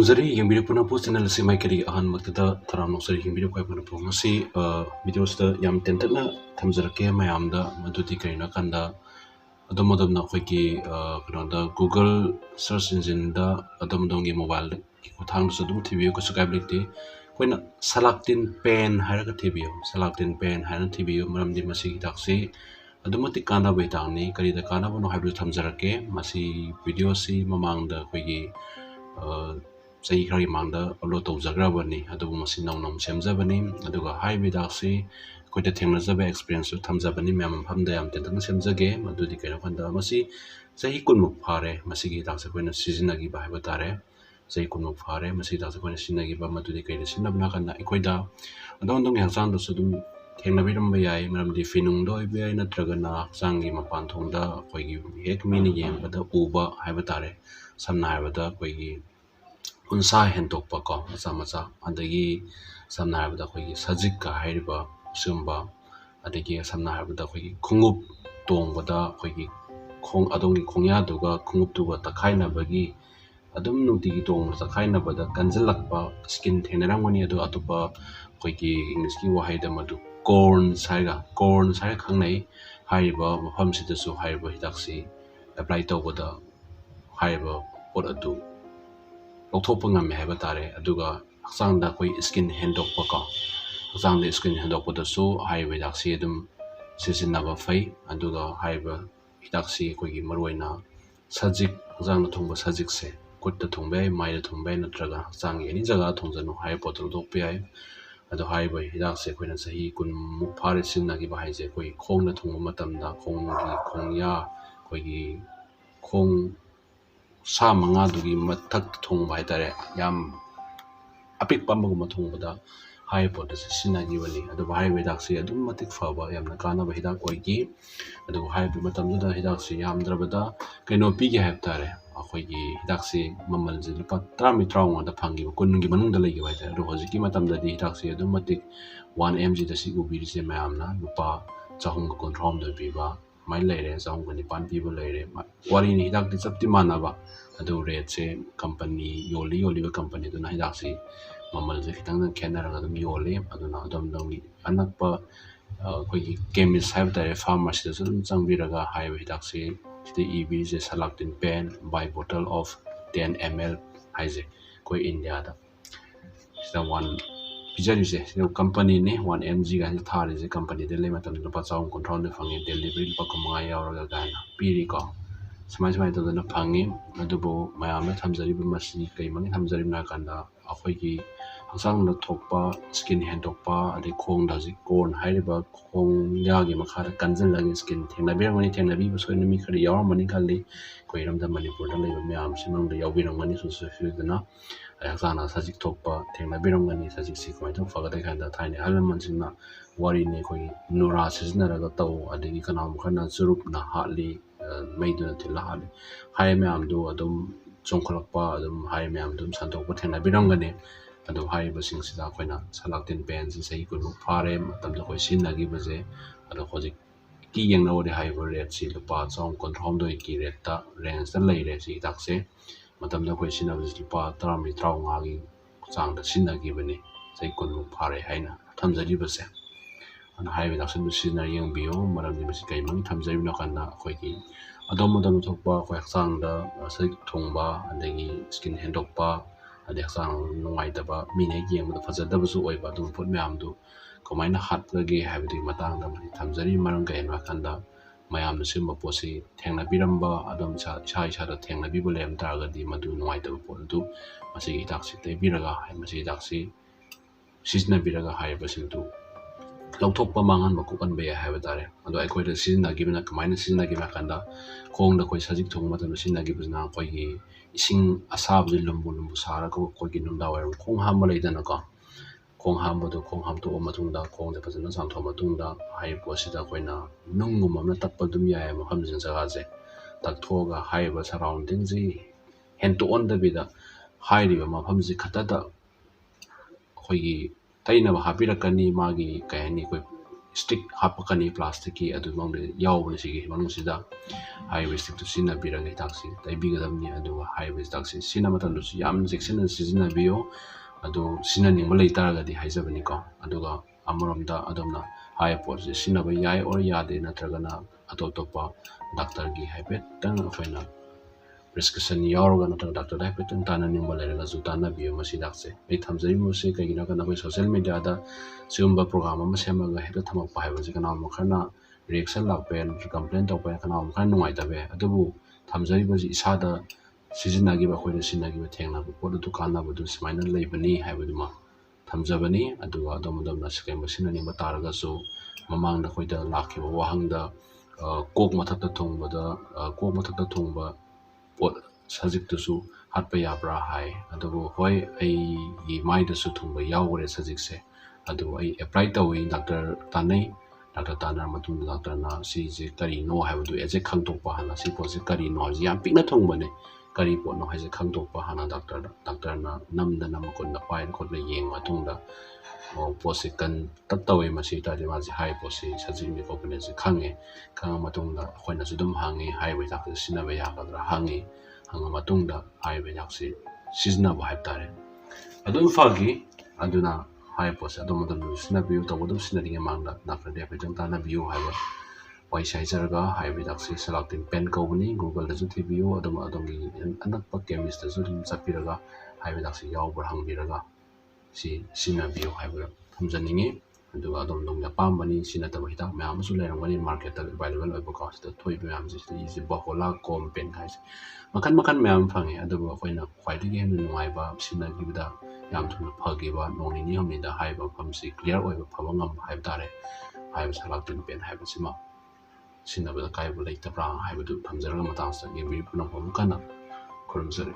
Tamzari yang video puna po channel si mai kari ahan maktada tharam noksari yang video kai puna po ngasi video sta yam tentat na thamjarake mayam da madudi kai na kanda adom na khoi ki da Google search engine da adom gi mobile ki kuthang su dum tv ko subscribe likti koina salaktin pen haira ka tv salaktin pen haira tv maram di masi taksi adumati kana bai tangni kari da kana bono haibu thamjarake masi video si mamang da khoi gi chahi khari mangda upload tawjagrabani adubu masi nawnam semjabani aduga hai bidasi koida thengnajabe experience thamjabani maphamda yam tentan semjage madudi kaina khanda masi chahi kunmuk phare masi gi daksa koina sijinakhiba haiba tare chahi kunmuk phare masi daksa koina sijinakhiba madudi kaina sinabna kana eikhoida adom hakchangi do sudum thengnabirambe yai maramdi phinung do ibe natraga hakchangi mapan thongda koigi hek mina yembada uba haiba tare samna haibada koigi unsa hendokpa ko macha adagi samna habda khoi sajik ka hairiba sumba adagi samna habda khoi khungup tongbada khoi khong adongi khongya duga khungup tuga takhaina bagi adum nuti gi tong takhaina bada kanjalakpa skin thenarangoni adu atupa khoi english ki wahaida madu corn sai khangnai haiba mafam sidasu haiba hidaksi apply tawbada haiba pot adu thokpa ngam haiba tare aduga hakchangda koi skin hendokpa ko hakchangda skin hendokpa da so haiba daksi adum sijinaba fai aduga haiba hidaksi koi gi maroina sajik hakchangda thongba sajik se kutta thongbe maida thongbe natraga hakchangi ani jaga thongjanu hai bottle dokpe ai adu haiba hidakse koina chahi kun mukphare sinagi ba haije koi khongna thongba matamda khongya koi gi khong sa manga dugi mathak thong bai tare yam apik pambu ma thong bada hai pot sinagi bani adu hai bedaksi adum matik phaba yamna kana ba hidak oigi adu hai bi matam da hidaksi yam drabada kaino pi gi have tare akhoi gi hidaksi mamal ji lupa 30 traung da phangi kun gi manung da legi bai tare adu hoji ki matam da di hidaksi adum matik 1 mg da si ubiri se mayamna lupa chahung ko control da bi ba mai leire chahung ko ni pan pi ba leire wari ni hidak di chapti manaba adu rate se company yoli ba company duna hidaksi mamal je khitang dan khenara adum yoli aduna adom dongi anakpa koi chemist have tare pharmacy da dum changbiraga haiba hidaksi the EB je salaktin pen by bottle of 10 ml haije koi india da the one bijari je company ne 1 mg ga thari je company de le matam lupa chawng control de phangi delivery lupa kamanga yauraga gana piri ko samai to na phangi adubo mayam thamjari ba masi kai mangi thamjari na kanda akhoi gi hangsang na thokpa skin hendokpa adi khong da ji corn hairiba khong ya gi makhara kanjal lagi skin thengnabi ba soina mi khari yawar mani khalli koiram da manipur da leiba mayam simang da yaobiramgani su dana hangsana sajik thokpa thengnabiramgani sajik si koi thok faga khanda thaini halman sinna wari ne koi nura sijnaraga taw adigi kanam khana churup na hali maiduna thila hali hai mayam do adum chongkhalakpa adum hai mayam dum santokpa thengnabiramgani adu hai basing sida koina salaktin pen si sahi kun phare matam da koi sinagi baje adu hoji ki yengna ode hai ber rate si lupa chong control do ki rate ta range da leire si dakse matam da koi sinaba si lupa 30 traunga gi chang da sinagi bani sai kun phare haina thamjari base an hai bi dakse sina yeng bio maram ni basi kai mang thamjari na kana koi ki adom thokpa koi chang da sai thongba andagi skin hendokpa adi sang nungai daba mina yeng da fajadaba su oiba dum pot mayam du komaina hatlage habdi matang da mani thamjari marang kai ma khanda mayam nu simba posi thengna biramba adom cha da thengna bi bolem targa di madu nungai daba pot du masi hidaksi te biraga hai masi hidaksi sijna biraga hai basin du lauthokpa mangan ma kukan be haiba tare ado eikhoida sijinakhiba kamaina sijinakhiba kanda khong da koi sajik thong matam sijinakhiba na koi gi ising asab ji lumbu sara ko koi gi nunda wa khong ham ma leidana ko khong ham to matung da khong da pajana sam tho matung da hai posida koina nungum ma tappa dum ya ma ham jin jaga je tak thoga hai ba surrounding ji hen to on da bida hai ri ma ham ji khata da koi gi taina ba hapirakani magi kayani koi stick hapakani plastic ki adu mong yaw sigi manung sida highway stick to sinabiraga hidaksi taibigadamni adu highway hidaksi sinamatan lusi yam section sijinabiyo adu sinaningba leitaragadi haijabani ko aduga amaramda adomna high post sinaba yai or yade natragana atotokpa doctor gi haibet tang afaina prescription yaurga natraga doctor haibet tana nimba leraga zutana biyo masi dakse ei thamjai mose kaigina kana koi social media da sigumba program ama semaga hekta thamakpa haibasi kana makhana reaction lakpen complain tokpa kana makhana nungai tabe adubu thamjai basi isada sijinakhiba khoina sinakhiba thengnaba pot du kana bu sumaina leibani haibaduma thamjabani aduga adomna sekemba sinani bataraga so mamangda khoida lakhiba wahangda kok mathakta thongba pot sajik tusu hatpa yabra hai adugo hoi ai gi mai da su thungba yawre sajik se adu ai apply tawi doctor tanai doctor tanar matung doctor na si je kari no haibadu eje khangtokpa hana si pot se kari no yam pikna thongbane kari pot no haije khangtokpa hana doctor na namda namakon na pain khot le yeng matungda pot se kan tattawi masi ta de maji hai pot se sajik ni kopne se khange khang matungda khoina su dum hangi highway tak sinaba yakadra hangi hanga matungda highway yaksi sijinaba haibtare adum fagi aduna high post adom sinabiu tawdum sinadinga mangda nakrade petang tana biu haiba waisai jarga highway daksi selecting pen kobani google da juthi biu adomgi anakpa chemist da jurim chapiraga highway daksi yaubra hangbiraga si sinabiu haiba thamjaningi aduga adom pambani sinataba hidak mayam su lerangani market ta available oiba cost ta thoi mayam ji isi bahola kom pen khai makan mayam phangi aduga khoina khwaidigi hen nuaiba sinagibda yam thuna phagiba nonini homida haiba phamsi clear oiba phabangam haibtare haiba salaktin pen haiba sima sinabada kaibu leitabra haibadu thamjaraga matangsa ngi bi puna phamkana kurum sare